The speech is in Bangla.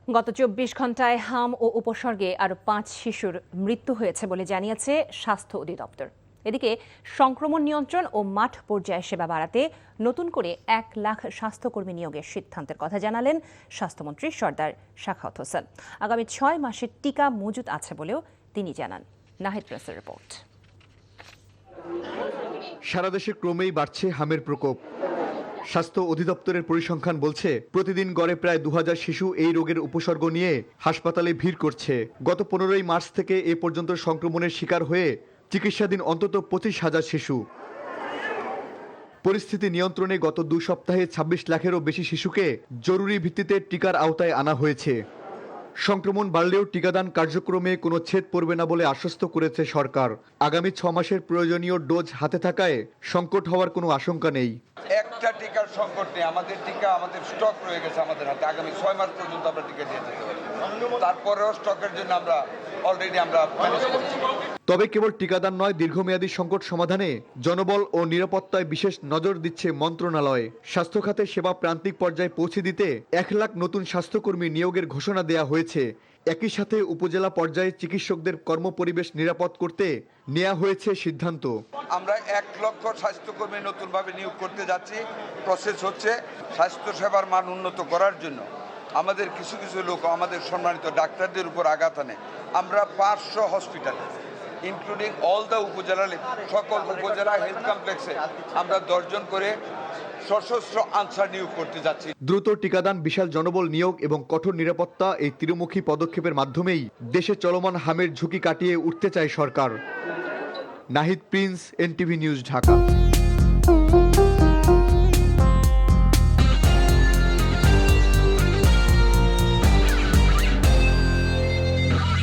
গত ২৪ ঘন্টায় হাম ও উপসর্গে আরও ৫ শিশুর মৃত্যু হয়েছে বলে জানিয়েছে স্বাস্থ্য অধিদপ্তর। এদিকে সংক্রমণ নিয়ন্ত্রণ ও মাঠ পর্যায়ে সেবা বাড়াতে নতুন করে ১ লাখ স্বাস্থ্যকর্মী নিয়োগের সিদ্ধান্তের কথা জানালেন স্বাস্থ্যমন্ত্রী সরদার সাখাওয়াত হোসেন। আগামী ৬ মাসের টিকা মজুত আছে বলেও তিনি জানান। নাহিদ প্রেসের রিপোর্ট। সারা দেশে ক্রমেই বাড়ছে হামের প্রকোপ। স্বাস্থ্য অধিদপ্তরের পরিসংখ্যান বলছে প্রতিদিন গড়ে প্রায় ২০০০ শিশু এই রোগের উপসর্গ নিয়ে হাসপাতালে ভিড় করছে। গত ১৫ই মার্চ থেকে এ পর্যন্ত সংক্রমণের শিকার হয়ে চিকিৎসাধীন অন্তত ২৫,০০০ শিশু। পরিস্থিতি নিয়ন্ত্রণে গত ২ সপ্তাহে ২৬ লাখেরও বেশি শিশুকে জরুরি ভিত্তিতে টিকার আওতায় আনা হয়েছে। সংক্রমণ বাড়লেও টিকাদান কার্যক্রমে কোনো ছেদ পড়বে না বলে আশ্বস্ত করেছে সরকার। আগামী ৬ মাসের প্রয়োজনীয় ডোজ হাতে থাকায় সংকট হওয়ার কোনো আশঙ্কা নেই। একটা টিকার সংকট নেই, আমাদের টিকা আমাদের স্টক রয়ে গেছে আমাদের হাতে। আগামী ৬ মাস পর্যন্ত আমরা টিকা দিয়ে যেতে পারি। তারপরেও স্টকের জন্য আমরা অলরেডি ম্যানেজ করছি। তবে কেবল টিকাদান নয়, দীর্ঘমেয়াদী সংকট সমাধানে জনবল ও নিরাপত্তায় বিশেষ নজর দিচ্ছে মন্ত্রণালয়। স্বাস্থ্য খাতে সেবা প্রান্তিক পর্যায়ে পৌঁছে দিতে ১ লাখ নতুন স্বাস্থ্যকর্মী নিয়োগের ঘোষণা দেয়া হয়েছে। একই সাথে উপজেলা পর্যায়ে চিকিৎসকদের কর্মপরিবেশ নিরাপদ করতে নেওয়া হয়েছে সিদ্ধান্ত। আমরা ১ লক্ষ স্বাস্থ্যকর্মী নতুনভাবে নিয়োগ করতে যাচ্ছি। প্রসেস হচ্ছে স্বাস্থ্যসেবার মান উন্নত করার জন্য আমাদের কিছু কিছু লোক আমাদের সম্মানিত ডাক্তারদের উপর আঘাত আনে। আমরা ৫০০ হসপিটাল ইনক্লুডিং অল দ্য উপজেলা, সকল উপজেলা হেলথ কমপ্লেক্সে আমরা ১০ জন করে সশস্ত্র আনসার নিয়োগ করতে যাচ্ছি। দ্রুত টিকাদান, বিশাল জনবল নিয়োগ এবং কঠোর নিরাপত্তা, এই ত্রিমুখী পদক্ষেপের মাধ্যমেই দেশে চলমান হামের ঝুঁকি কাটিয়ে উঠতে চায় সরকার। Nahid Prince, NTV news, Dhaka.